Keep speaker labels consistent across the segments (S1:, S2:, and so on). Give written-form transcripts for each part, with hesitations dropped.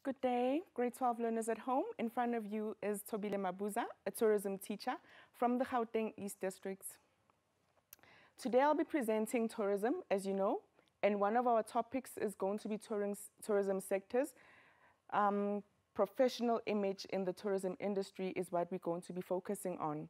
S1: Good day, grade 12 learners at home. In front of you is Tobile Mabuza, a tourism teacher from the Gauteng East District. Today I'll be presenting tourism, as you know, and one of our topics is going to be tourism sectors. Professional image in the tourism industry is what we're going to be focusing on.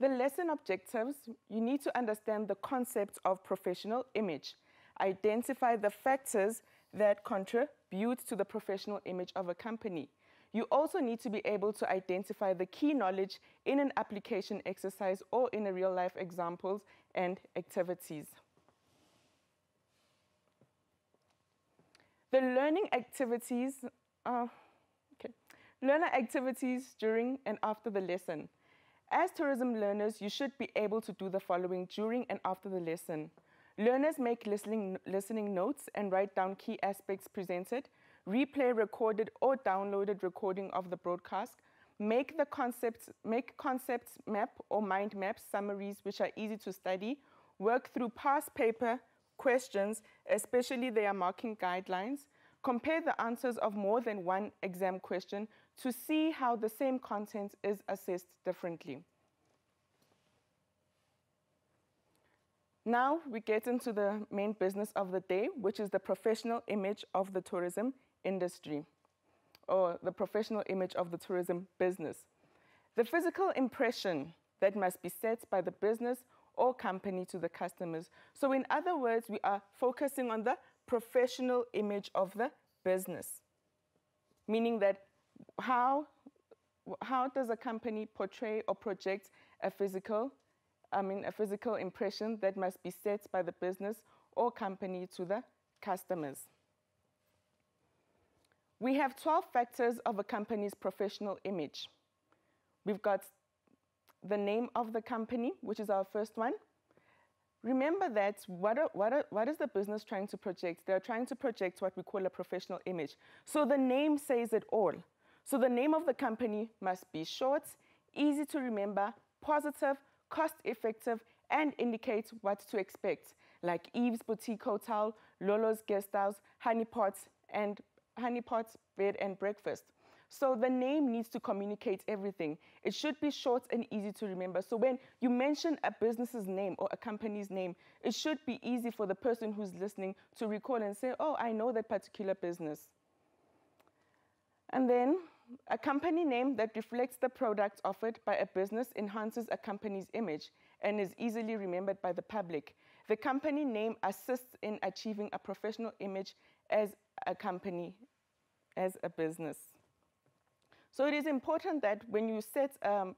S1: The lesson objectives, you need to understand the concept of professional image. Identify the factors that contribute to the professional image of a company. You also need to be able to identify the key knowledge in an application exercise or in a real-life examples and activities. The learning activities, learner activities during and after the lesson. As tourism learners, you should be able to do the following during and after the lesson. Learners make listening notes and write down key aspects presented, replay recorded or downloaded recording of the broadcast, make concepts map or mind map summaries which are easy to study, work through past paper questions, especially their marking guidelines, compare the answers of more than one exam question to see how the same content is assessed differently. Now we get into the main business of the day, which is the professional image of the tourism industry, or the professional image of the tourism business. The physical impression that must be set by the business or company to the customers. So in other words, we are focusing on the professional image of the business, meaning that how does a company portray or project a physical impression that must be set by the business or company to the customers. We have 12 factors of a company's professional image. We've got the name of the company, which is our first one. Remember that what is the business trying to project? They're trying to project what we call a professional image. So the name says it all. So the name of the company must be short, easy to remember, positive, cost-effective, and indicate what to expect, like Eve's Boutique Hotel, Lolo's Guest House, Honeypot Bed and Breakfast. So the name needs to communicate everything. It should be short and easy to remember. So when you mention a business's name or a company's name, it should be easy for the person who's listening to recall and say, oh, I know that particular business. And then a company name that reflects the product offered by a business enhances a company's image and is easily remembered by the public. The company name assists in achieving a professional image as a company, as a business. So it is important that when you set the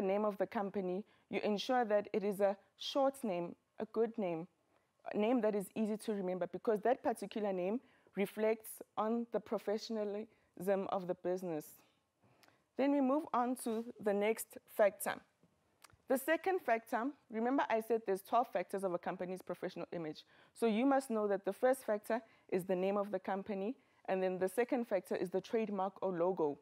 S1: name of the company, you ensure that it is a short name, a good name, a name that is easy to remember, because that particular name reflects on the professionalism of the business. Then we move on to the next factor. The second factor, remember I said there's 12 factors of a company's professional image. So you must know that the first factor is the name of the company, and then the second factor is the trademark or logo.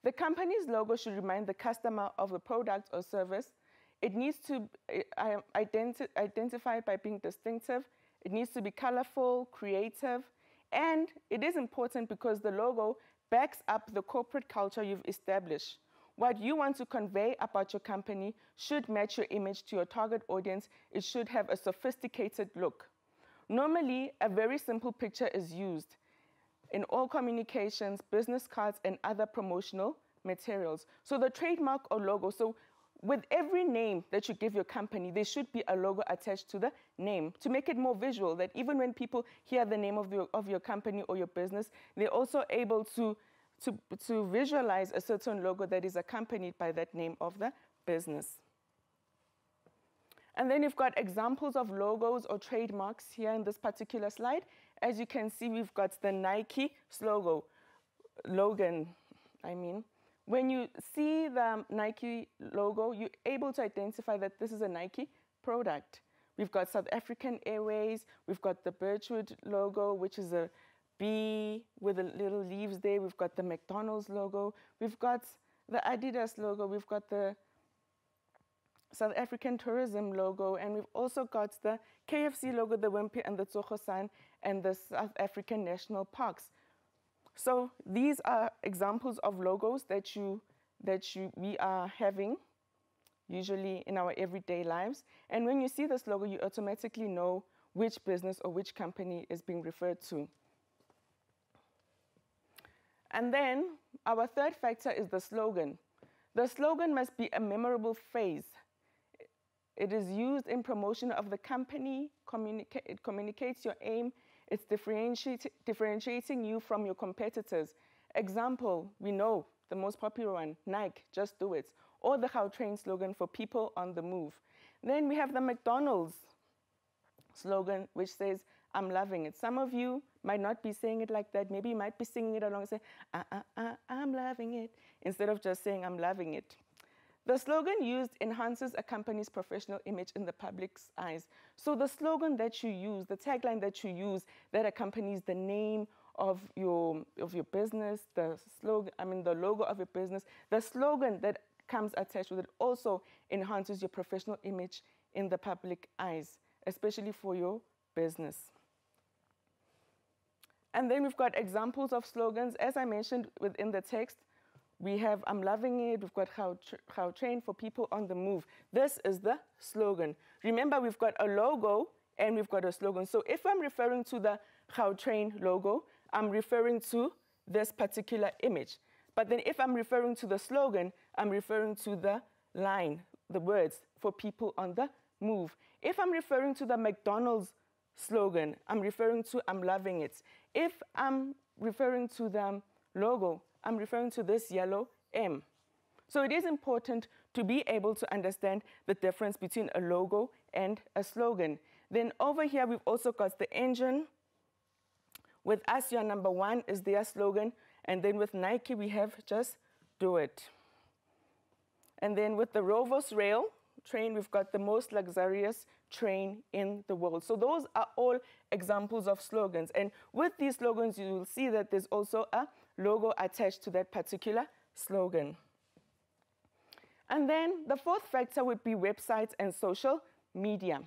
S1: The company's logo should remind the customer of the product or service. It needs to identify by being distinctive. It needs to be colorful, creative, and it is important because the logo backs up the corporate culture you've established. What you want to convey about your company should match your image to your target audience. It should have a sophisticated look. Normally, a very simple picture is used in all communications, business cards, and other promotional materials. So the trademark or logo, so with every name that you give your company, there should be a logo attached to the name to make it more visual, that even when people hear the name of your company or your business, they're also able to visualize a certain logo that is accompanied by that name of the business. And then you've got examples of logos or trademarks here in this particular slide. As you can see, we've got the Nike logo. When you see the Nike logo, you're able to identify that this is a Nike product. We've got South African Airways. We've got the Birchwood logo, which is a bee with the little leaves there. We've got the McDonald's logo. We've got the Adidas logo. We've got the South African tourism logo, and we've also got the KFC logo, the Wimpy and the Tsogo sign, and the South African national parks. So these are examples of logos that we are having usually in our everyday lives. And when you see this logo, you automatically know which business or which company is being referred to. And then our third factor is the slogan. The slogan must be a memorable phrase. It is used in promotion of the company, it communicates your aim, it's differentiating you from your competitors. Example, we know the most popular one, Nike, just do it. Or the Gautrain slogan for people on the move. Then we have the McDonald's slogan, which says, I'm loving it. Some of you might not be saying it like that. Maybe you might be singing it along and say, I'm loving it, instead of just saying, I'm loving it. The slogan used enhances a company's professional image in the public's eyes. So the slogan that you use, the tagline that you use, that accompanies the name of your business, the slogan, the logo of your business, the slogan that comes attached with it also enhances your professional image in the public eyes, especially for your business. And then we've got examples of slogans. As I mentioned within the text, we have I'm loving it, we've got Gautrain for people on the move. This is the slogan. Remember, we've got a logo and we've got a slogan. So if I'm referring to the Gautrain logo, I'm referring to this particular image. But then if I'm referring to the slogan, I'm referring to the line, the words, for people on the move. If I'm referring to the McDonald's slogan, I'm referring to I'm loving it. If I'm referring to the logo, I'm referring to this yellow M. So it is important to be able to understand the difference between a logo and a slogan. Then over here, we've also got the engine. With us, your number one is their slogan. And then with Nike, we have just do it. And then with the Rovos rail train, we've got the most luxurious train in the world. So those are all examples of slogans. And with these slogans, you will see that there's also a logo attached to that particular slogan. And then the fourth factor would be websites and social media.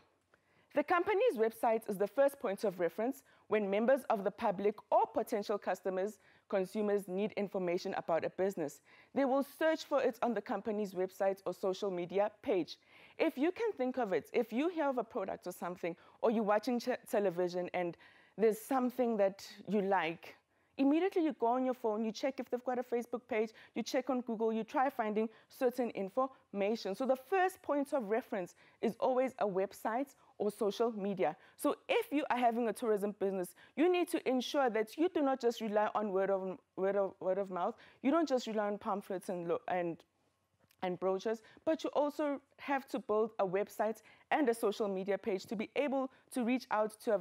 S1: The company's website is the first point of reference when members of the public or potential customers, consumers need information about a business. They will search for it on the company's website or social media page. If you can think of it, if you hear of a product or something, or you're watching television and there's something that you like, immediately you go on your phone, you check if they've got a Facebook page, you check on Google, you try finding certain information. So the first point of reference is always a website or social media. So if you are having a tourism business, you need to ensure that you do not just rely on word of mouth. You don't just rely on pamphlets and brochures, but you also have to build a website and a social media page to be able to reach out to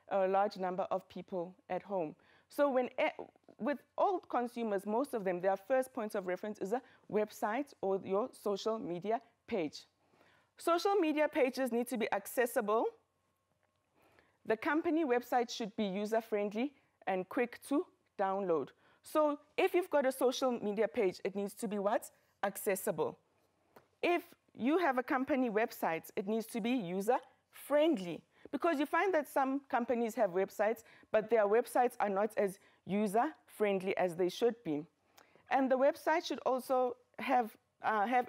S1: a large number of people at home. So with all consumers, most of them, their first point of reference is a website or your social media page. Social media pages need to be accessible. The company website should be user-friendly and quick to download. So if you've got a social media page, it needs to be what? Accessible. If you have a company website, it needs to be user-friendly. Because you find that some companies have websites, but their websites are not as user-friendly as they should be. And the website should also have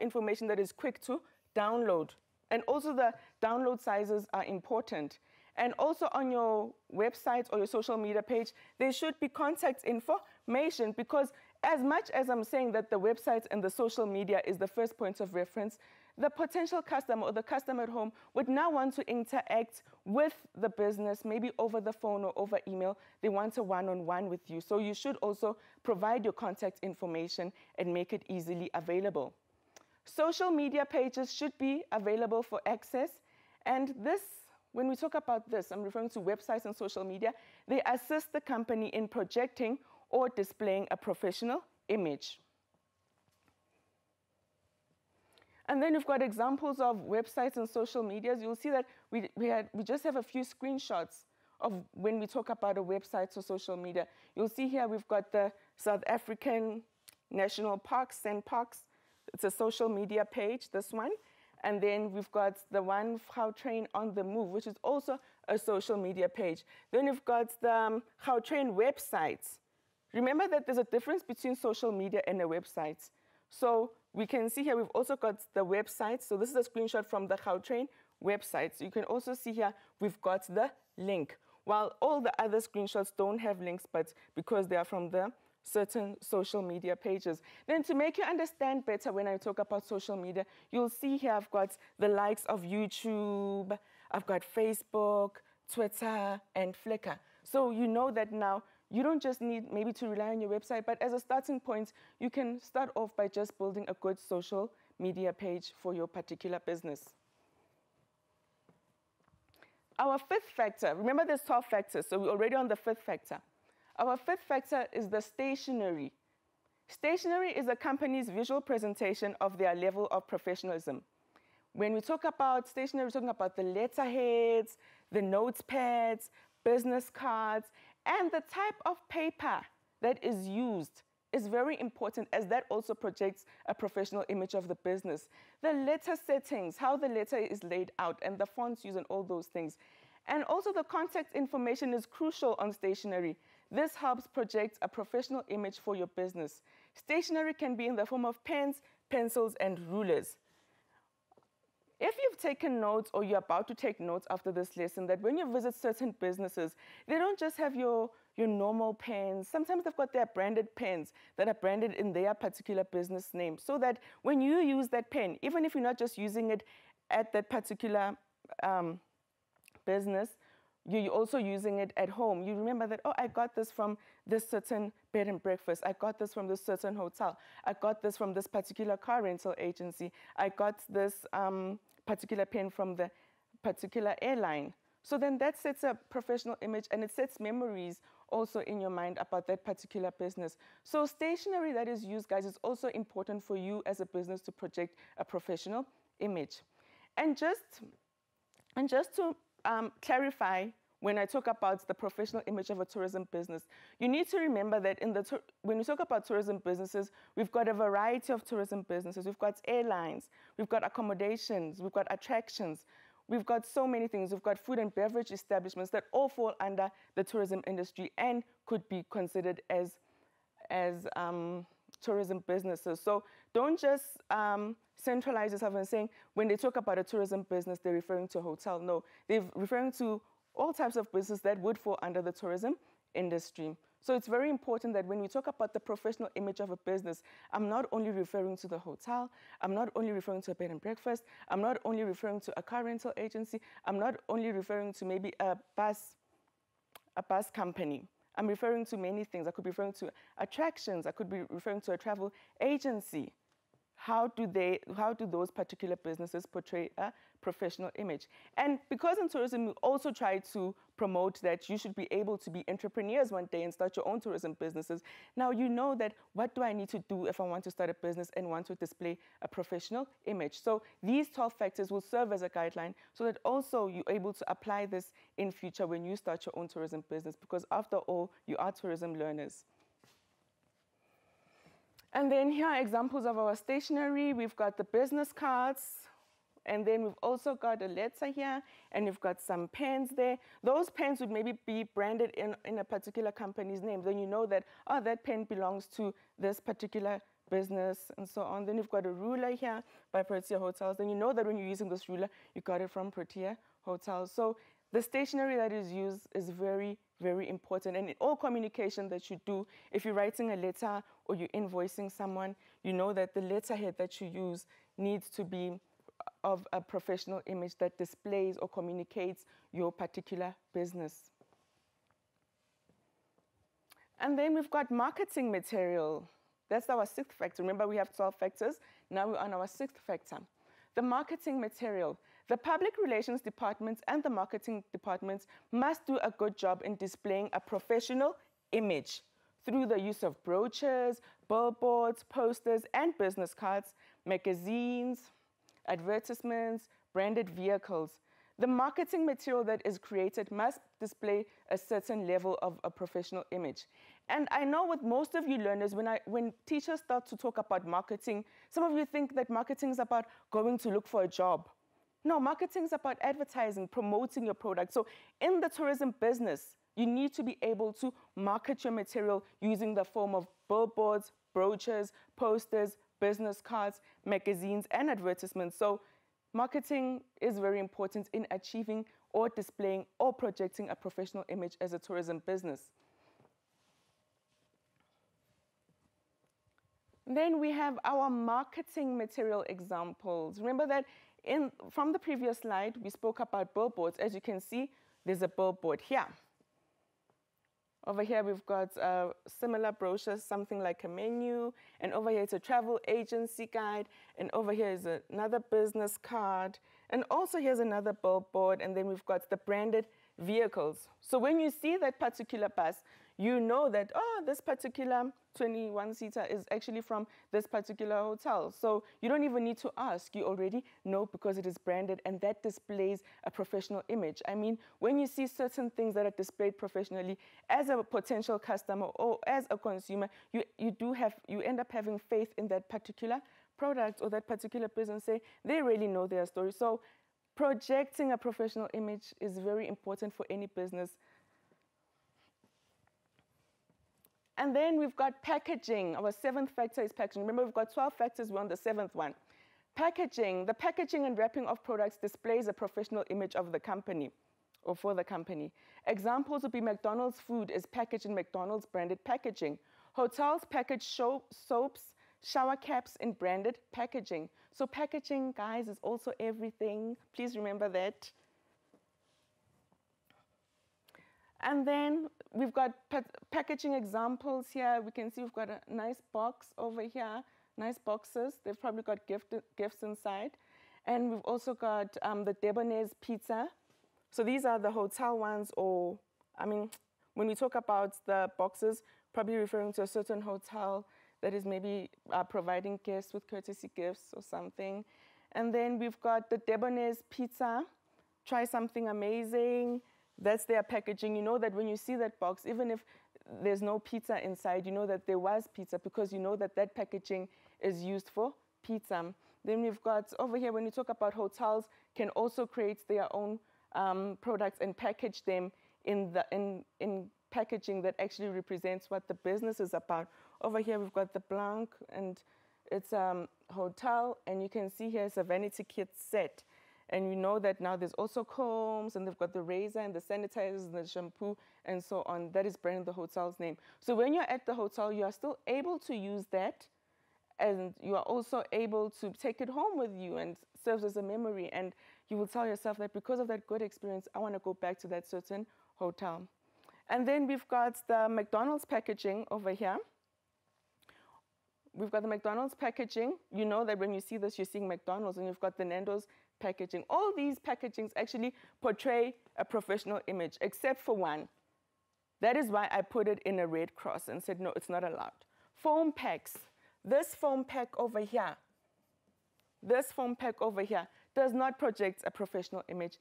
S1: information that is quick to download. And also the download sizes are important. And also on your website or your social media page, there should be contact information, because as much as I'm saying that the website and the social media is the first point of reference, the potential customer or the customer at home would now want to interact with the business, maybe over the phone or over email. They want a one-on-one with you. So you should also provide your contact information and make it easily available. Social media pages should be available for access. And this, when we talk about this, I'm referring to websites and social media, they assist the company in projecting or displaying a professional image. And then you've got examples of websites and social medias. You'll see that we just have a few screenshots of when we talk about a website or social media. You'll see here we've got the South African National Parks and Parks. It's a social media page, this one. And then we've got the one Gautrain on the Move, which is also a social media page. Then we've got the Gautrain websites. Remember that there's a difference between social media and a website. So we can see here, we've also got the website. So this is a screenshot from the Gautrain website. So you can also see here, we've got the link. While all the other screenshots don't have links, but because they are from the certain social media pages. Then to make you understand better when I talk about social media, you'll see here I've got the likes of YouTube, I've got Facebook, Twitter, and Flickr. So you know that now you don't just need maybe to rely on your website, but as a starting point, you can start off by just building a good social media page for your particular business. Our fifth factor, remember there's 12 factors, so we're already on the fifth factor. Our fifth factor is the stationery. Stationery is a company's visual presentation of their level of professionalism. When we talk about stationery, we're talking about the letterheads, the notepads, business cards, and the type of paper that is used is very important, as that also projects a professional image of the business. The letter settings, how the letter is laid out, and the fonts used and all those things. And also the contact information is crucial on stationery. This helps project a professional image for your business. Stationery can be in the form of pens, pencils, and rulers. If you've taken notes or you're about to take notes after this lesson, that when you visit certain businesses, they don't just have your normal pens. Sometimes they've got their branded pens that are branded in their particular business name, so that when you use that pen, even if you're not just using it at that particular business, you're also using it at home. You remember that, oh, I got this from this certain bed and breakfast. I got this from this certain hotel. I got this from this particular car rental agency. I got this particular pen from the particular airline. So then that sets a professional image, and it sets memories also in your mind about that particular business. So stationery that is used, guys, is also important for you as a business to project a professional image. And just to clarify, when I talk about the professional image of a tourism business, you need to remember that when we talk about tourism businesses, we've got a variety of tourism businesses. We've got airlines, we've got accommodations, we've got attractions, we've got so many things. We've got food and beverage establishments that all fall under the tourism industry and could be considered as tourism businesses. So don't just centralize yourself in saying when they talk about a tourism business, they're referring to a hotel. No, they're referring to all types of business that would fall under the tourism industry. So it's very important that when we talk about the professional image of a business, I'm not only referring to the hotel, I'm not only referring to a bed and breakfast, I'm not only referring to a car rental agency, I'm not only referring to maybe a bus company. I'm referring to many things. I could be referring to attractions. I could be referring to a travel agency. How do those particular businesses portray a professional image? And because in tourism, we also try to promote that you should be able to be entrepreneurs one day and start your own tourism businesses. Now you know that what do I need to do if I want to start a business and want to display a professional image? So these 12 factors will serve as a guideline so that also you're able to apply this in future when you start your own tourism business, because after all, you are tourism learners. And then here are examples of our stationery. We've got the business cards, and then we've also got a letter here, and we've got some pens there. Those pens would maybe be branded in a particular company's name. Then you know that, oh, that pen belongs to this particular business, and so on. Then you've got a ruler here by Protea Hotels. Then you know that when you're using this ruler, you got it from Protea Hotels. So the stationery that is used is very, very important. And in all communication that you do, if you're writing a letter or you're invoicing someone, you know that the letterhead that you use needs to be of a professional image that displays or communicates your particular business. And then we've got marketing material. That's our sixth factor. Remember, we have 12 factors. Now we're on our sixth factor. The marketing material. The public relations departments and the marketing departments must do a good job in displaying a professional image through the use of brochures, billboards, posters, and business cards, magazines, advertisements, branded vehicles. The marketing material that is created must display a certain level of a professional image. And I know with most of you learners, when teachers start to talk about marketing, some of you think that marketing is about going to look for a job. No, marketing is about advertising, promoting your product. So in the tourism business, you need to be able to market your material using the form of billboards, brochures, posters, business cards, magazines, and advertisements. So marketing is very important in achieving or displaying or projecting a professional image as a tourism business. Then we have our marketing material examples. Remember that from the previous slide, we spoke about billboards. As you can see, there's a billboard here. Over here, we've got similar brochures, something like a menu. And over here, it's a travel agency guide. And over here is another business card. And also here's another billboard. And then we've got the branded vehicles. So when you see that particular bus, you know that, oh, this particular 21-seater is actually from this particular hotel. So you don't even need to ask. You already know because it is branded, and that displays a professional image. I mean, when you see certain things that are displayed professionally, as a potential customer or as a consumer, you end up having faith in that particular product or that particular business. Say they really know their story. So projecting a professional image is very important for any business. And then we've got packaging. Our 7th factor is packaging. Remember, we've got 12 factors. We're on the 7th one. Packaging. The packaging and wrapping of products displays a professional image of the company or for the company. Examples would be McDonald's food is packaged in McDonald's branded packaging. Hotels package soaps, shower caps in branded packaging. So packaging, guys, is also everything. Please remember that. And then we've got packaging examples here. We can see we've got a nice box over here, nice boxes. They've probably got gifts inside. And we've also got the Debonairs pizza. So these are the hotel ones, or, I mean, when we talk about the boxes, probably referring to a certain hotel that is maybe providing guests with courtesy gifts or something. And then we've got the Debonairs pizza. Try something amazing. That's their packaging. You know that when you see that box, even if there's no pizza inside, you know that there was pizza because you know that that packaging is used for pizza. Then we've got over here, when you talk about hotels, can also create their own products and package them in packaging that actually represents what the business is about. Over here, we've got the Blanc, and it's a hotel, and you can see here it's a vanity kit set. And you know that now there's also combs, and they've got the razor and the sanitizers and the shampoo and so on. That is branded the hotel's name. So when you're at the hotel, you are still able to use that, and you are also able to take it home with you and serves as a memory. And you will tell yourself that because of that good experience, I want to go back to that certain hotel. And then we've got the McDonald's packaging over here. We've got the McDonald's packaging. You know that when you see this, you're seeing McDonald's, and you've got the Nando's packaging. All these packagings actually portray a professional image, except for one. That is why I put it in a red cross and said, no, it's not allowed. Foam packs. This foam pack over here, does not project a professional image.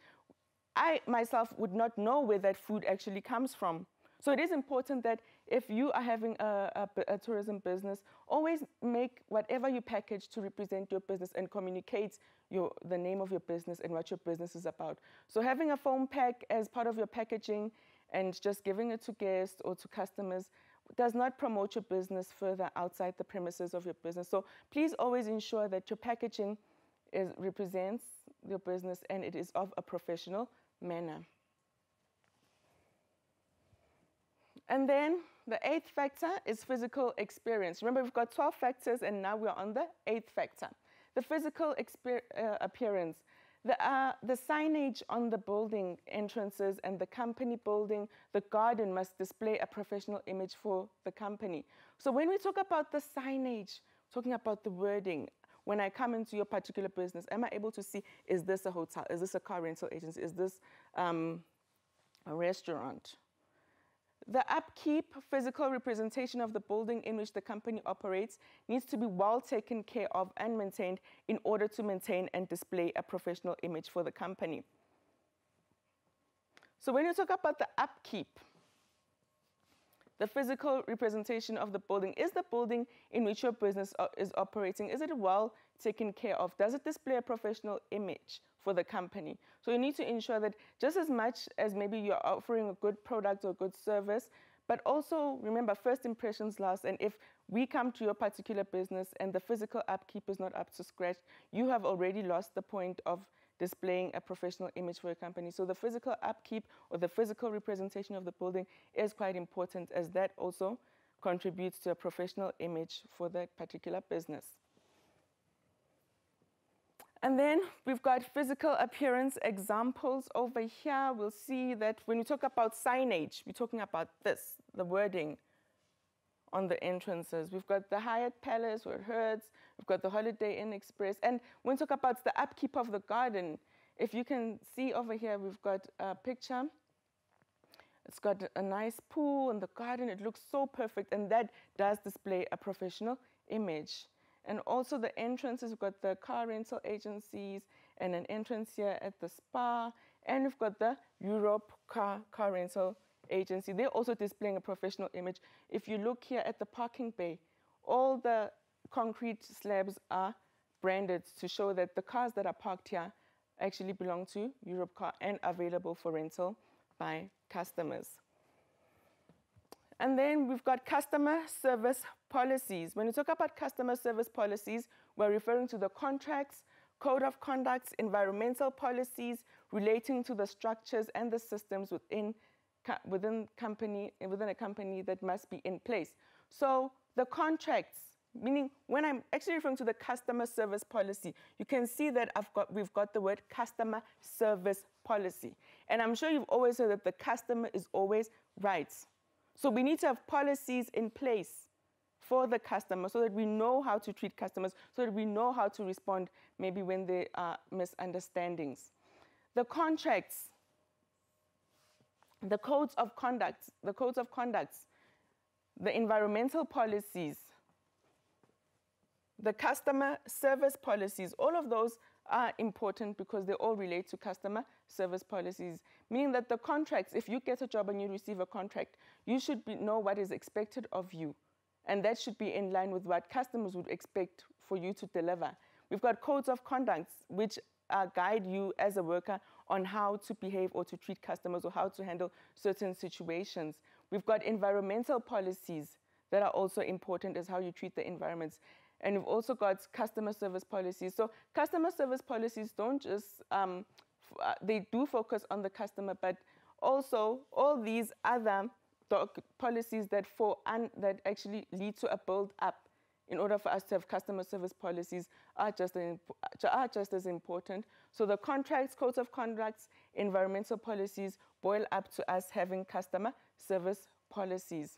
S1: I myself would not know where that food actually comes from. So it is important that if you are having a tourism business, always make whatever you package to represent your business and communicate the name of your business and what your business is about. So having a foam pack as part of your packaging and just giving it to guests or to customers does not promote your business further outside the premises of your business. So please always ensure that your packaging represents your business and it is of a professional manner. And then the 8th factor is physical experience. Remember, we've got 12 factors, and now we're on the 8th factor. The physical appearance. The signage on the building entrances and the company building, the garden must display a professional image for the company. So when we talk about the signage, talking about the wording, when I come into your particular business, am I able to see, is this a hotel? Is this a car rental agency? Is this a restaurant? The upkeep, physical representation of the building in which the company operates, needs to be well taken care of and maintained in order to maintain and display a professional image for the company. So when you talk about the upkeep, the physical representation of the building. Is the building in which your business is operating, is it well taken care of? Does it display a professional image for the company? So you need to ensure that just as much as maybe you're offering a good product or a good service, but also remember, first impressions last. And if we come to your particular business and the physical upkeep is not up to scratch, you have already lost the point of displaying a professional image for a company. So the physical upkeep or the physical representation of the building is quite important, as that also contributes to a professional image for that particular business. And then we've got physical appearance examples over here. We'll see that when we talk about signage, we're talking about this, the wording on the entrances. We've got the Hyatt Palace where it hurts. We've got the Holiday Inn Express. And when we talk about the upkeep of the garden, if you can see over here, we've got a picture. It's got a nice pool in the garden. It looks so perfect, and that does display a professional image. And also the entrances, we've got the car rental agencies and an entrance here at the spa. And we've got the Europe car rental agency. They're also displaying a professional image. If you look here at the parking bay, all the concrete slabs are branded to show that the cars that are parked here actually belong to Europe car and available for rental by customers. And then we've got customer service policies. When we talk about customer service policies, we're referring to the contracts, code of conduct, environmental policies relating to the structures and the systems within a company that must be in place. So the contracts, meaning when I'm actually referring to the customer service policy, you can see that we've got the word customer service policy. And I'm sure you've always heard that the customer is always right. So we need to have policies in place for the customer so that we know how to treat customers, so that we know how to respond maybe when there are misunderstandings. The contracts, the codes of conduct, the environmental policies, the customer service policies, all of those are important because they all relate to customer service policies, meaning that the contracts, if you get a job and you receive a contract, you should know what is expected of you. And that should be in line with what customers would expect for you to deliver. We've got codes of conduct, which guide you as a worker on how to behave or to treat customers or how to handle certain situations. We've got environmental policies that are also important as how you treat the environments. And we've also got customer service policies. So customer service policies don't just, they do focus on the customer, but also all these other policies that actually lead to a build-up in order for us to have customer service policies are just as important. So the contracts, codes of conduct, environmental policies boil up to us having customer service policies.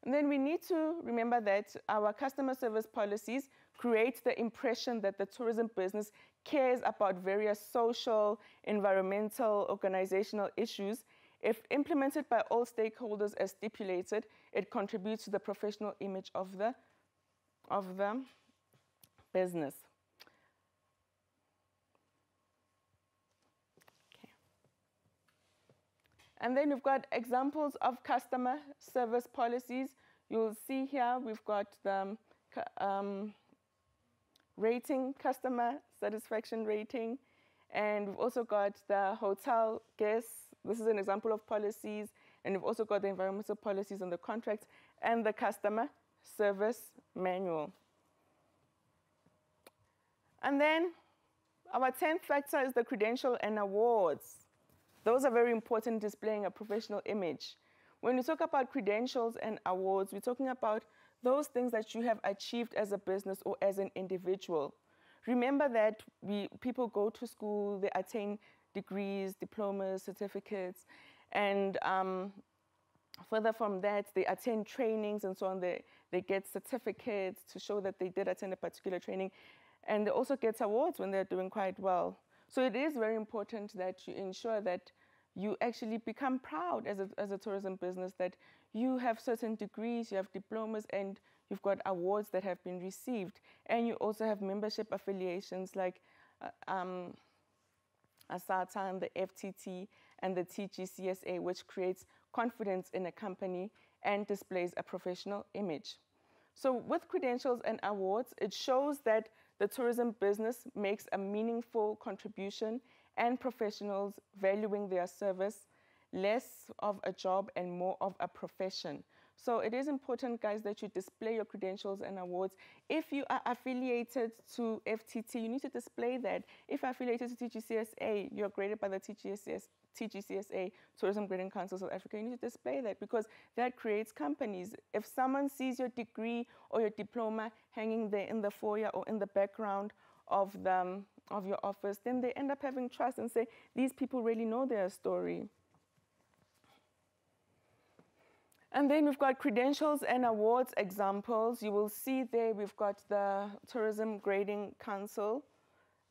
S1: And then we need to remember that our customer service policies create the impression that the tourism business cares about various social, environmental, organizational issues. If implemented by all stakeholders as stipulated, it contributes to the professional image of the business. Okay. And then we've got examples of customer service policies. You'll see here we've got the rating, customer satisfaction rating, and we've also got the hotel guests. This is an example of policies, and we've also got the environmental policies on the contracts and the customer service manual. And then our 10th factor is the credential and awards. Those are very important in displaying a professional image. When we talk about credentials and awards, we're talking about those things that you have achieved as a business or as an individual. Remember that people go to school, they attain degrees, diplomas, certificates, and further from that, they attend trainings and so on. They get certificates to show that they did attend a particular training, and they also get awards when they're doing quite well. So it is very important that you ensure that you actually become proud as a tourism business, that you have certain degrees, you have diplomas, and you've got awards that have been received. And you also have membership affiliations like ASATA and the FTT and the TGCSA, which creates confidence in a company and displays a professional image. So with credentials and awards, it shows that the tourism business makes a meaningful contribution and professionals valuing their service, less of a job and more of a profession. So it is important, guys, that you display your credentials and awards. If you are affiliated to FTT, you need to display that. If you're affiliated to TGCSA, you're graded by the TGCSA, Tourism Grading Council South Africa, you need to display that because that creates companies. If someone sees your degree or your diploma hanging there in the foyer or in the background of your office, then they end up having trust and say, these people really know their story. And then we've got credentials and awards examples. You will see there we've got the Tourism Grading Council,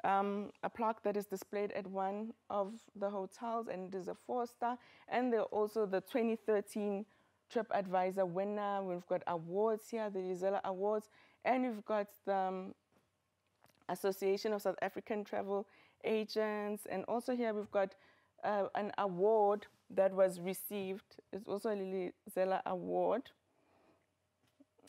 S1: a plaque that is displayed at one of the hotels, and it is a 4-star. And there are also the 2013 TripAdvisor winner. We've got awards here, the Gisela Awards, and we've got the Association of South African Travel Agents. And also here we've got an award that was received. It's also a Lily Zella Award.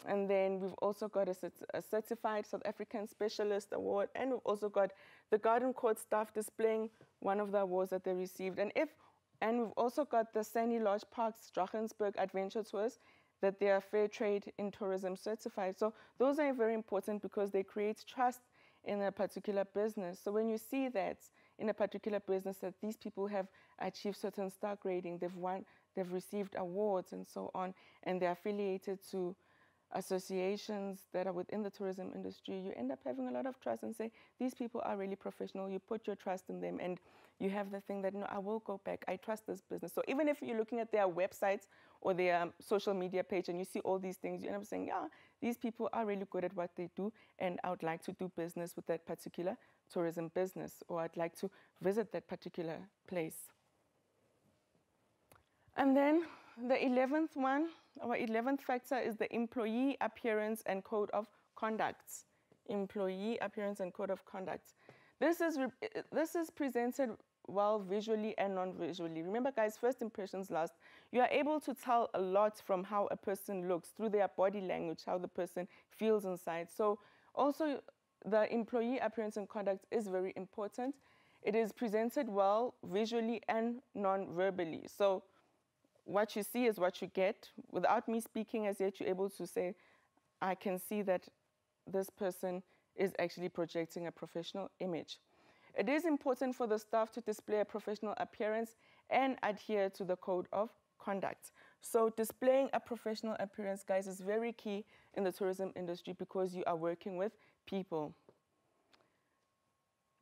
S1: And then we've also got a Certified South African Specialist Award, and we've also got the Garden Court staff displaying one of the awards that they received. And we've also got the Sandy Lodge Parks Drakensberg Adventure Tours that they are Fair Trade in Tourism certified. So those are very important because they create trust in a particular business. So when you see that in a particular business that these people have achieved certain star grading, they've received awards and so on, and they're affiliated to associations that are within the tourism industry, you end up having a lot of trust and say, these people are really professional. You put your trust in them and you have the thing that, no, I will go back. I trust this business. So even if you're looking at their websites or their social media page and you see all these things, you end up saying, yeah, these people are really good at what they do, and I would like to do business with that particular tourism business, or I'd like to visit that particular place. And then the 11th one, our 11th factor is the employee appearance and code of conduct. Employee appearance and code of conduct. This is presented well visually and non-visually. Remember, guys, first impressions last. You are able to tell a lot from how a person looks through their body language, how the person feels inside. So also the employee appearance and conduct is very important. It is presented well visually and non-verbally. So what you see is what you get. Without me speaking as yet, you're able to say, I can see that this person is actually projecting a professional image. It is important for the staff to display a professional appearance and adhere to the code of conduct. So displaying a professional appearance, guys, is very key in the tourism industry because you are working with people.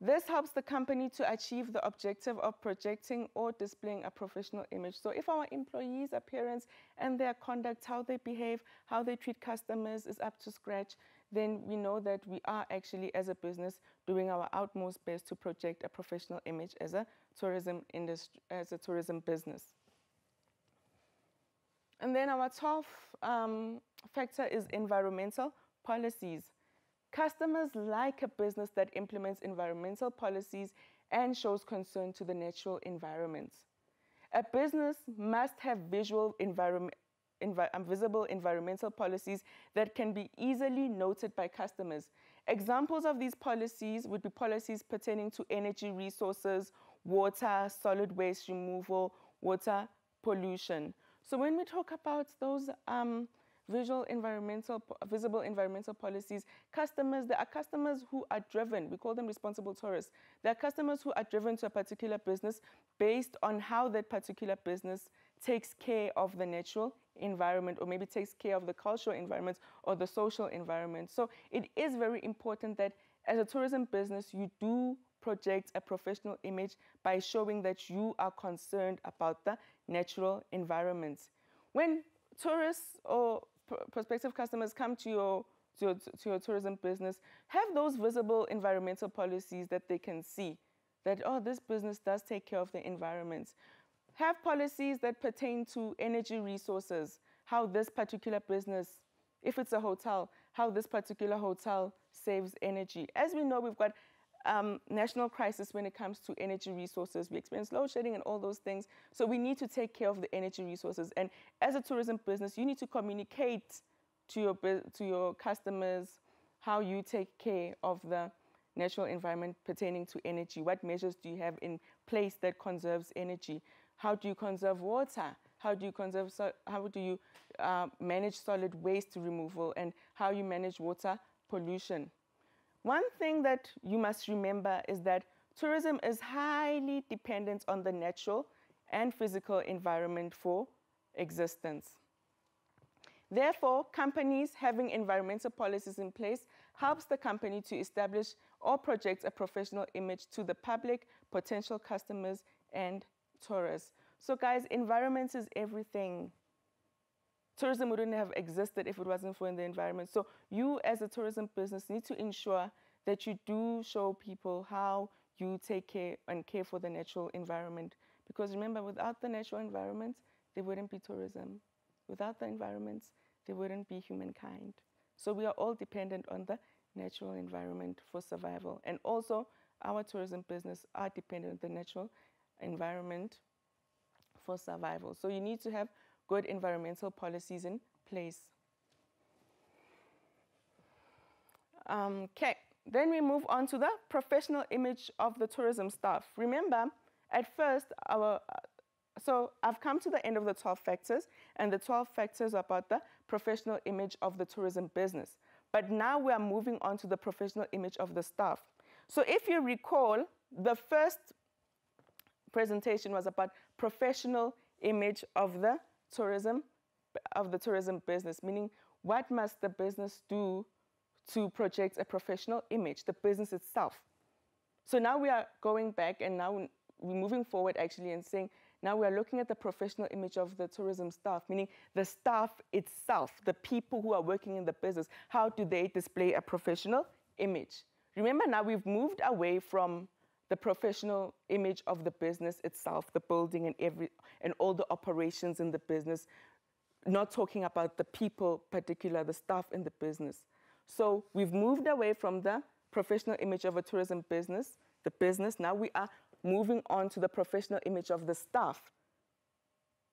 S1: This helps the company to achieve the objective of projecting or displaying a professional image. So if our employees' appearance and their conduct, how they behave, how they treat customers is up to scratch, then we know that we are actually, as a business, doing our utmost best to project a professional image as a tourism industry, as a tourism business. And then our 12th factor is environmental policies. Customers like a business that implements environmental policies and shows concern to the natural environment. A business must have visible environmental policies that can be easily noted by customers. Examples of these policies would be policies pertaining to energy resources, water, solid waste removal, water pollution. So when we talk about those visible environmental policies, there are customers who are driven. We call them responsible tourists. There are customers who are driven to a particular business based on how that particular business takes care of the natural environment, or maybe takes care of the cultural environment or the social environment. So it is very important that as a tourism business, you do project a professional image by showing that you are concerned about the natural environment. When tourists or prospective customers come to your tourism business, have those visible environmental policies that they can see that, oh, this business does take care of the environment. Have policies that pertain to energy resources, how this particular business, if it's a hotel, how this particular hotel saves energy. As we know, we've got national crisis when it comes to energy resources. We experience load shedding and all those things. So we need to take care of the energy resources. And as a tourism business, you need to communicate to your customers how you take care of the natural environment pertaining to energy. What measures do you have in place that conserves energy? How do you conserve water? How do you manage solid waste removal, and how you manage water pollution? One thing that you must remember is that tourism is highly dependent on the natural and physical environment for existence. Therefore, companies having environmental policies in place helps the company to establish or project a professional image to the public, potential customers, and tourists. So guys, environment is everything. Tourism wouldn't have existed if it wasn't for the environment. So you as a tourism business need to ensure that you do show people how you take care and care for the natural environment. Because remember, without the natural environment, there wouldn't be tourism. Without the environments, there wouldn't be humankind. So we are all dependent on the natural environment for survival. And also, our tourism business are dependent on the natural environment for survival. So you need to have good environmental policies in place. Okay, then we move on to the professional image of the tourism staff. Remember, at first, so I've come to the end of the 12 factors, and the 12 factors are about the professional image of the tourism business. But now we are moving on to the professional image of the staff. So if you recall, the first presentation was about professional image of the tourism business, meaning what must the business do to project a professional image, the business itself. So now we are going back, and now we're moving forward actually and saying, now we are looking at the professional image of the tourism staff, meaning the staff itself, the people who are working in the business. How do they display a professional image? Remember, now we've moved away from the professional image of the business itself, the building and all the operations in the business, not talking about the people, particular, the staff in the business. So we've moved away from the professional image of a tourism business, the business. Now we are moving on to the professional image of the staff,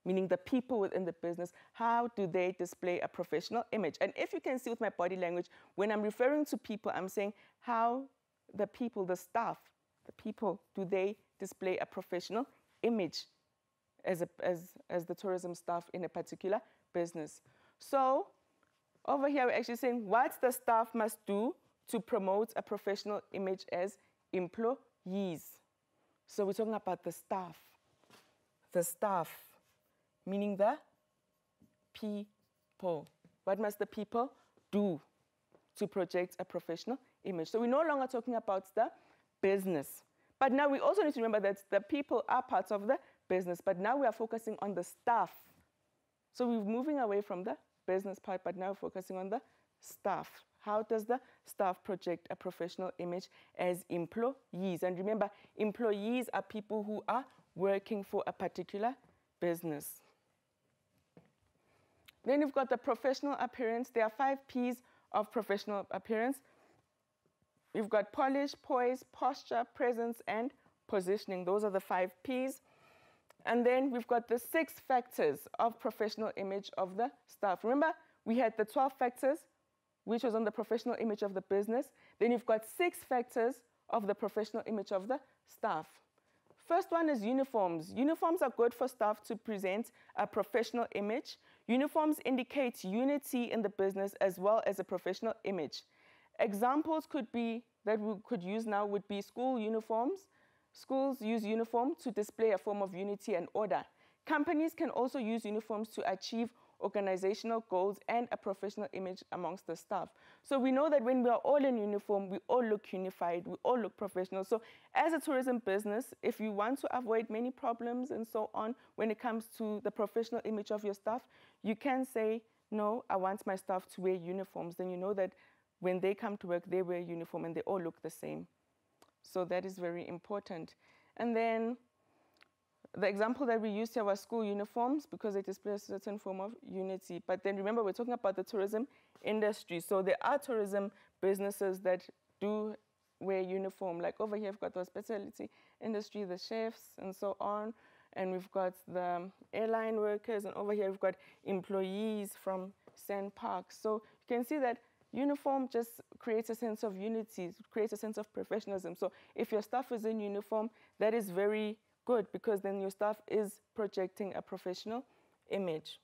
S1: meaning the people within the business. How do they display a professional image? And if you can see with my body language, when I'm referring to people, I'm saying how the people, the staff, the people, do they display a professional image as the tourism staff in a particular business. So over here, we're actually saying what the staff must do to promote a professional image as employees. So we're talking about the staff, meaning the people. What must the people do to project a professional image? So we're no longer talking about the business. But now we also need to remember that the people are parts of the business, but now we are focusing on the staff. So we're moving away from the business part, but now focusing on the staff. How does the staff project a professional image as employees? And remember, employees are people who are working for a particular business. Then you've got the professional appearance. There are 5 P's of professional appearance. We've got polish, poise, posture, presence, and positioning. Those are the 5 P's. And then we've got the 6 factors of professional image of the staff. Remember, we had the 12 factors, which was on the professional image of the business. Then you've got 6 factors of the professional image of the staff. First one is uniforms. Uniforms are good for staff to present a professional image. Uniforms indicate unity in the business as well as a professional image. Examples could be, that we could use now, would be school uniforms. Schools use uniform to display a form of unity and order. Companies can also use uniforms to achieve organizational goals and a professional image amongst the staff. So we know that when we are all in uniform, we all look unified, we all look professional. So as a tourism business, if you want to avoid many problems and so on, when it comes to the professional image of your staff, you can say, no, I want my staff to wear uniforms. Then you know that when they come to work, they wear uniform and they all look the same. So that is very important. And then the example that we used here was school uniforms because they display a certain form of unity. But then remember, we're talking about the tourism industry. So there are tourism businesses that do wear uniform. Like over here, we've got the hospitality industry, the chefs, and so on. And we've got the airline workers, and over here we've got employees from Sand Park. So you can see that uniform just creates a sense of unity, creates a sense of professionalism. So if your staff is in uniform, that is very good, because then your staff is projecting a professional image.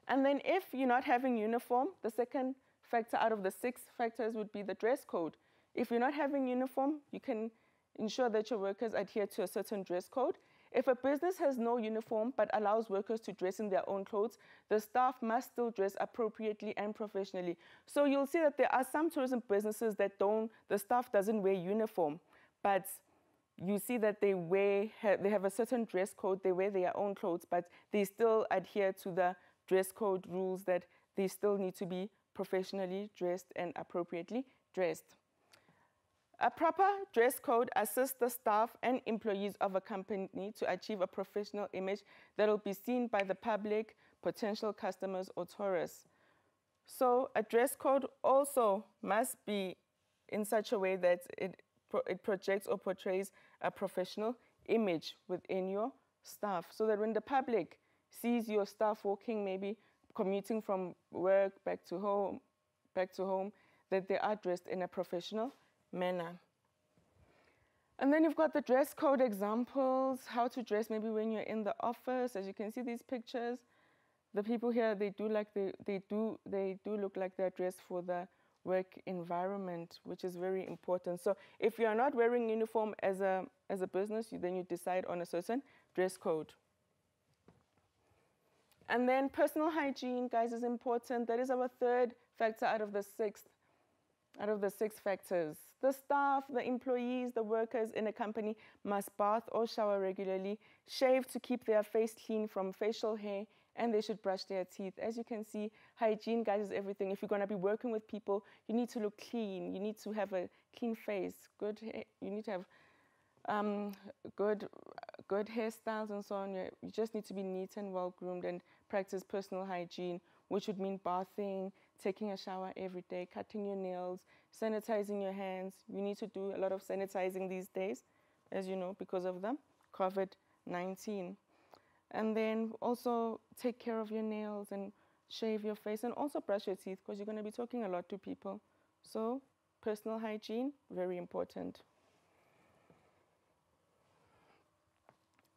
S1: And then if you're not having uniform, the second factor out of the 6 factors would be the dress code. If you're not having uniform, you can ensure that your workers adhere to a certain dress code. If a business has no uniform but allows workers to dress in their own clothes, the staff must still dress appropriately and professionally. So you'll see that there are some tourism businesses that the staff doesn't wear uniform, but you see that they have a certain dress code, they wear their own clothes, but they still adhere to the dress code rules that they still need to be professionally dressed and appropriately dressed. A proper dress code assists the staff and employees of a company to achieve a professional image that will be seen by the public, potential customers, or tourists. So a dress code also must be in such a way that it projects or portrays a professional image within your staff, so that when the public sees your staff walking, maybe commuting from work back to home, that they are dressed in a professional manner. And then you've got the dress code examples, how to dress maybe when you're in the office. As you can see these pictures, the people here, they do look like they're dressed for the work environment, which is very important. So if you're not wearing uniform as a business, then you decide on a certain dress code. And then personal hygiene, guys, is important. That is our third factor out of the 6 factors. The staff, the employees, the workers in a company must bath or shower regularly, shave to keep their face clean from facial hair, and they should brush their teeth. As you can see, hygiene, guys, is everything. If you're going to be working with people, you need to look clean. You need to have a clean face, good hair. You need to have good hairstyles and so on. You just need to be neat and well-groomed and practice personal hygiene, which would mean bathing, taking a shower every day, cutting your nails, sanitizing your hands. You need to do a lot of sanitizing these days, as you know, because of the COVID-19. And then also take care of your nails and shave your face, and also brush your teeth, because you're going to be talking a lot to people. So personal hygiene, very important.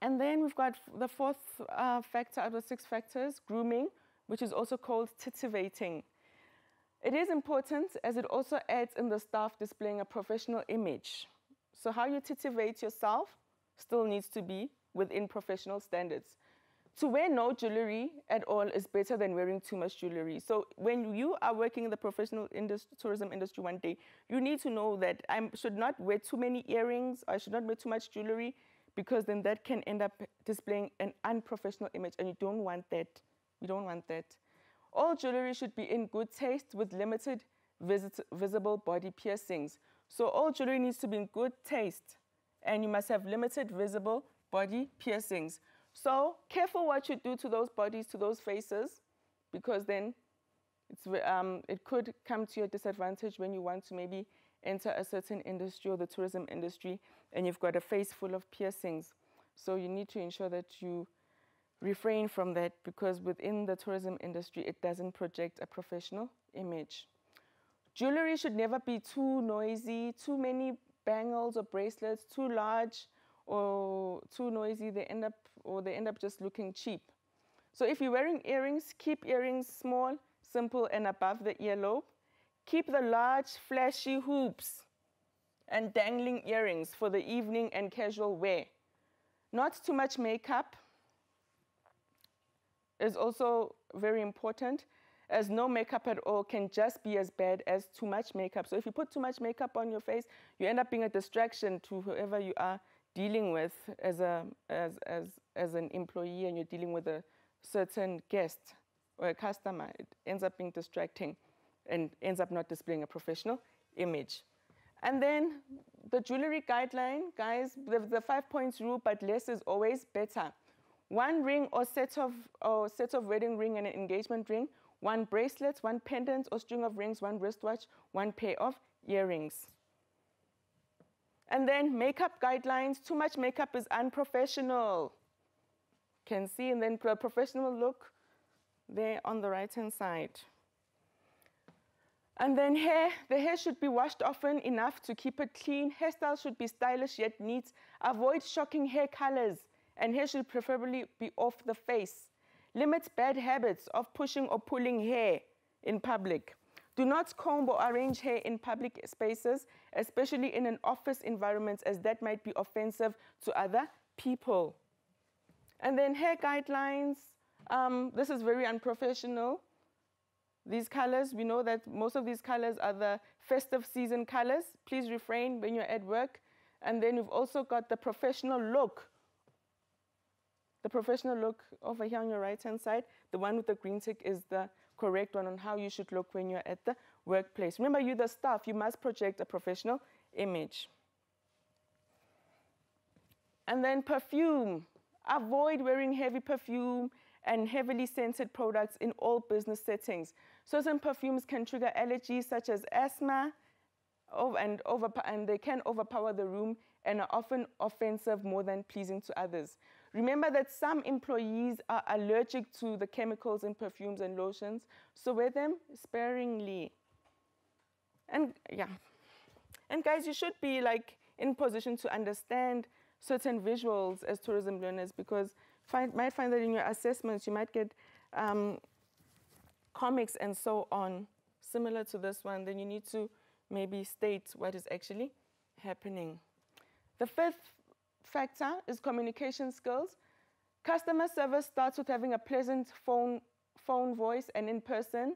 S1: And then we've got the fourth factor out of the 6 factors, grooming, which is also called titivating. It is important as it also adds in the staff displaying a professional image. So how you titivate yourself still needs to be within professional standards. To wear no jewelry at all is better than wearing too much jewelry. So when you are working in the professional tourism industry one day, you need to know that I should not wear too many earrings, I should not wear too much jewelry, because then that can end up displaying an unprofessional image, and you don't want that. We don't want that. All jewelry should be in good taste with limited visible body piercings. So all jewelry needs to be in good taste, and you must have limited visible body piercings. So careful what you do to those bodies, to those faces, because then it could come to your disadvantage when you want to maybe enter a certain industry or the tourism industry, and you've got a face full of piercings. So you need to ensure that you refrain from that, because within the tourism industry, it doesn't project a professional image. Jewelry should never be too noisy, too many bangles or bracelets, too large or too noisy. They end up just looking cheap. So if you're wearing earrings, keep earrings small, simple, and above the earlobe. Keep the large, flashy hoops and dangling earrings for the evening and casual wear. Not too much makeup is also very important, as no makeup at all can just be as bad as too much makeup. So if you put too much makeup on your face, you end up being a distraction to whoever you are dealing with as an employee, and you're dealing with a certain guest or a customer. It ends up being distracting and ends up not displaying a professional image. And then the jewelry guideline, guys, the 5 points rule, but less is always better. 1 ring or set of wedding ring and an engagement ring, 1 bracelet, 1 pendant or string of rings, 1 wristwatch, 1 pair of earrings. And then makeup guidelines. Too much makeup is unprofessional. Can see, and then professional look there on the right-hand side. And then hair, the hair should be washed often enough to keep it clean. Hairstyles should be stylish yet neat. Avoid shocking hair colors, and hair should preferably be off the face. Limit bad habits of pushing or pulling hair in public. Do not comb or arrange hair in public spaces, especially in an office environment, as that might be offensive to other people. And then hair guidelines. This is very unprofessional. These colors, we know that most of these colors are the festive season colors. Please refrain when you're at work. And then we've also got the professional look. The professional look over here on your right-hand side. The one with the green tick is the correct one on how you should look when you're at the workplace. Remember, you're the staff. You must project a professional image. And then perfume. Avoid wearing heavy perfume and heavily scented products in all business settings. Certain perfumes can trigger allergies such as asthma, and they can overpower the room and are often offensive more than pleasing to others. Remember that some employees are allergic to the chemicals in perfumes and lotions, so wear them sparingly. And yeah, and guys, you should be like in position to understand certain visuals as tourism learners, because might find that in your assessments you might get comics and so on similar to this one. Then you need to maybe state what is actually happening. The fifth factor is communication skills. Customer service starts with having a pleasant phone voice, and in person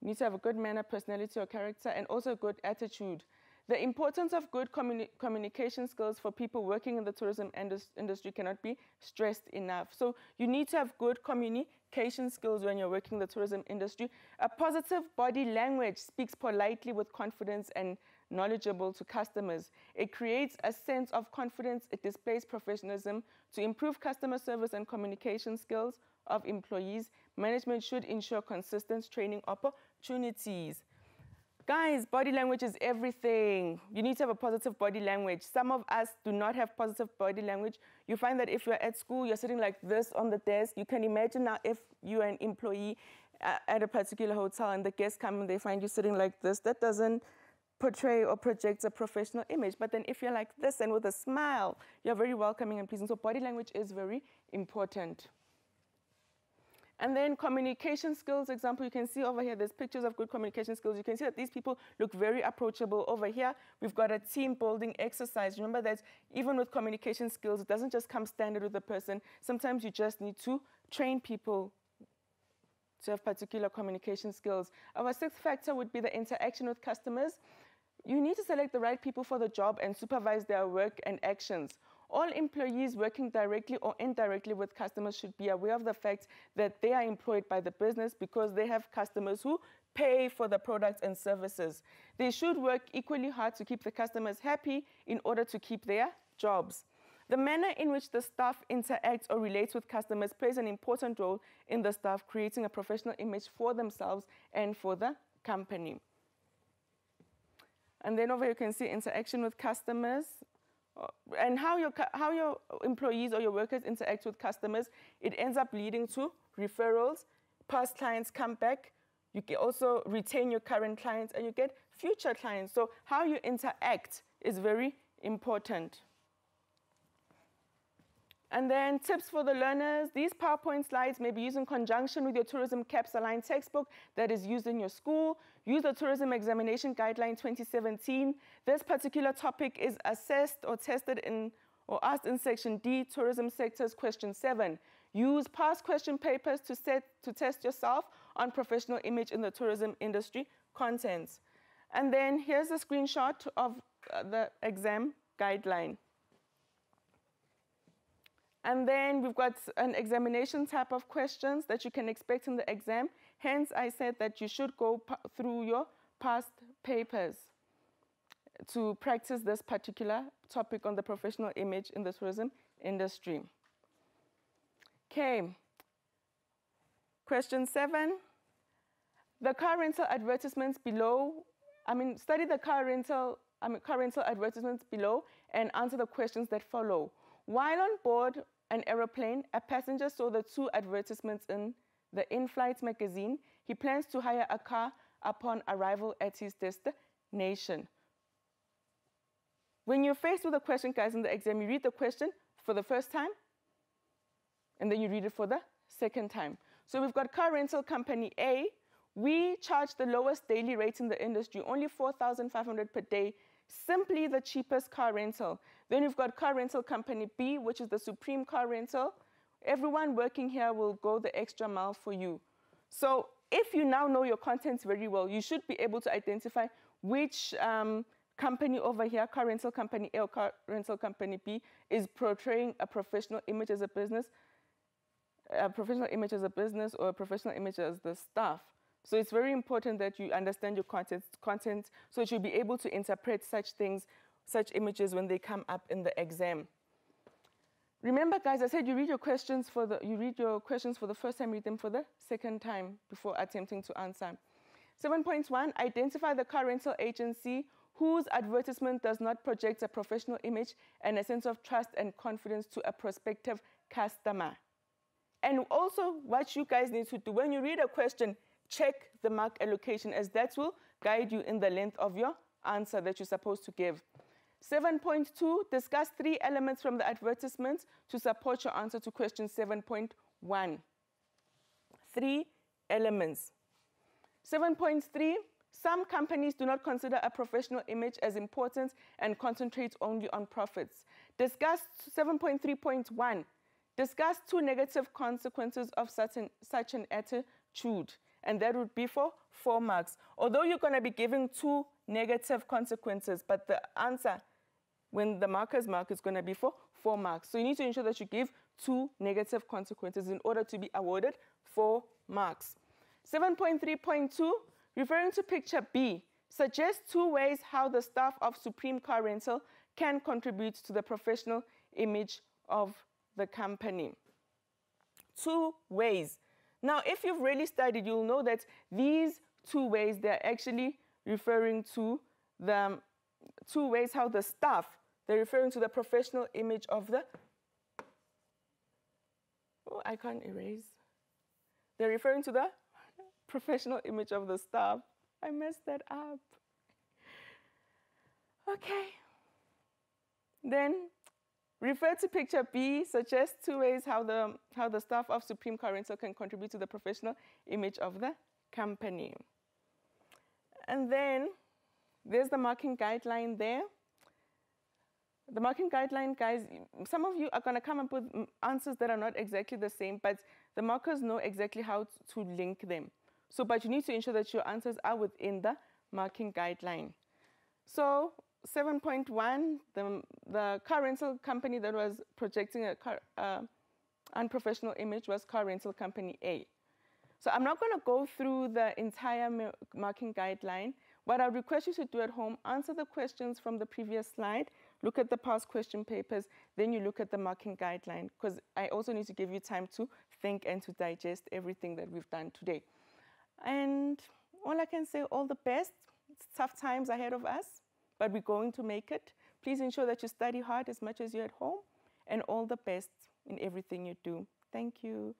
S1: you need to have a good manner, personality or character, and also a good attitude. The importance of good communication skills for people working in the tourism industry cannot be stressed enough. So you need to have good communication skills when you're working in the tourism industry. A positive body language speaks politely with confidence and knowledgeable to customers. It creates a sense of confidence. It displays professionalism. To improve customer service and communication skills of employees, management should ensure consistent training opportunities. Guys, body language is everything. You need to have a positive body language. Some of us do not have positive body language. You find that if you're at school, you're sitting like this on the desk. You can imagine now if you're an employee at a particular hotel and the guests come and they find you sitting like this. That doesn't portray or project a professional image. But then if you're like this and with a smile, you're very welcoming and pleasing. So body language is very important. And then communication skills, example, you can see over here, there's pictures of good communication skills. You can see that these people look very approachable. Over here, we've got a team building exercise. Remember that even with communication skills, it doesn't just come standard with the person. Sometimes you just need to train people to have particular communication skills. Our sixth factor would be the interaction with customers. You need to select the right people for the job and supervise their work and actions. All employees working directly or indirectly with customers should be aware of the fact that they are employed by the business because they have customers who pay for the products and services. They should work equally hard to keep the customers happy in order to keep their jobs. The manner in which the staff interacts or relates with customers plays an important role in the staff creating a professional image for themselves and for the company. And then over here you can see interaction with customers. And how your employees or your workers interact with customers, it ends up leading to referrals. Past clients come back. You can also retain your current clients and you get future clients. So how you interact is very important. And then tips for the learners. These PowerPoint slides may be used in conjunction with your Tourism CAPS Aligned textbook that is used in your school. Use the Tourism Examination Guideline 2017. This particular topic is assessed or tested in or asked in Section D, Tourism Sectors, Question 7. Use past question papers to test yourself on professional image in the tourism industry contents. And then here's a screenshot of the exam guideline. And then we've got an examination type of questions that you can expect in the exam. Hence, I said that you should go through your past papers to practice this particular topic on the professional image in the tourism industry. Okay. Question 7. The car rental advertisements below, study the car rental car rental advertisements below and answer the questions that follow. While on board an aeroplane, a passenger saw the 2 advertisements in the in-flight magazine. He plans to hire a car upon arrival at his destination. When you're faced with a question, guys, in the exam, you read the question for the first time, and then you read it for the second time. So we've got car rental company A. We charge the lowest daily rate in the industry, only 4,500 per day, simply the cheapest car rental. Then we've got car rental company B, which is the supreme car rental. Everyone working here will go the extra mile for you. So if you now know your contents very well, you should be able to identify which company over here, car rental company A or car rental company B, is portraying a professional image as a business, or a professional image as the staff. So it's very important that you understand your content so that you'll be able to interpret such things, such images when they come up in the exam. Remember, guys, I said you read your questions for the first time, read them for the second time before attempting to answer. 7.1, identify the car rental agency whose advertisement does not project a professional image and a sense of trust and confidence to a prospective customer. And also, what you guys need to do when you read a question, check the mark allocation, as that will guide you in the length of your answer that you're supposed to give. 7.2, discuss 3 elements from the advertisement to support your answer to question 7.1. 3 elements. 7.3, some companies do not consider a professional image as important and concentrate only on profits. Discuss 7.3.1. Discuss 2 negative consequences of such an attitude, and that would be for 4 marks. Although you're going to be giving 2 negative consequences, but the answer, when the markers mark, is going to be for 4 marks. So you need to ensure that you give 2 negative consequences in order to be awarded 4 marks. 7.3.2, referring to picture B, suggest 2 ways how the staff of Supreme Car Rental can contribute to the professional image of the company. 2 ways. Now, if you've really studied, you'll know that these 2 ways, they're actually referring to the 2 ways how the staff, they're referring to the professional image of the, oh, I can't erase. They're referring to the professional image of the staff. I messed that up. Okay. Then, refer to picture B, suggest 2 ways how the staff of Supreme Car Rental can contribute to the professional image of the company. And then there's the marking guideline there. The marking guideline, guys, some of you are going to come up with answers that are not exactly the same, but the markers know exactly how to link them. So, but you need to ensure that your answers are within the marking guideline. So, 7.1, the car rental company that was projecting a unprofessional image was car rental company A. So I'm not going to go through the entire marking guideline. What I request you to do at home, answer the questions from the previous slide, look at the past question papers, then you look at the marking guideline, because I also need to give you time to think and to digest everything that we've done today. And all I can say, all the best. It's tough times ahead of us, but we're going to make it. Please ensure that you study hard as much as you're at home, and all the best in everything you do. Thank you.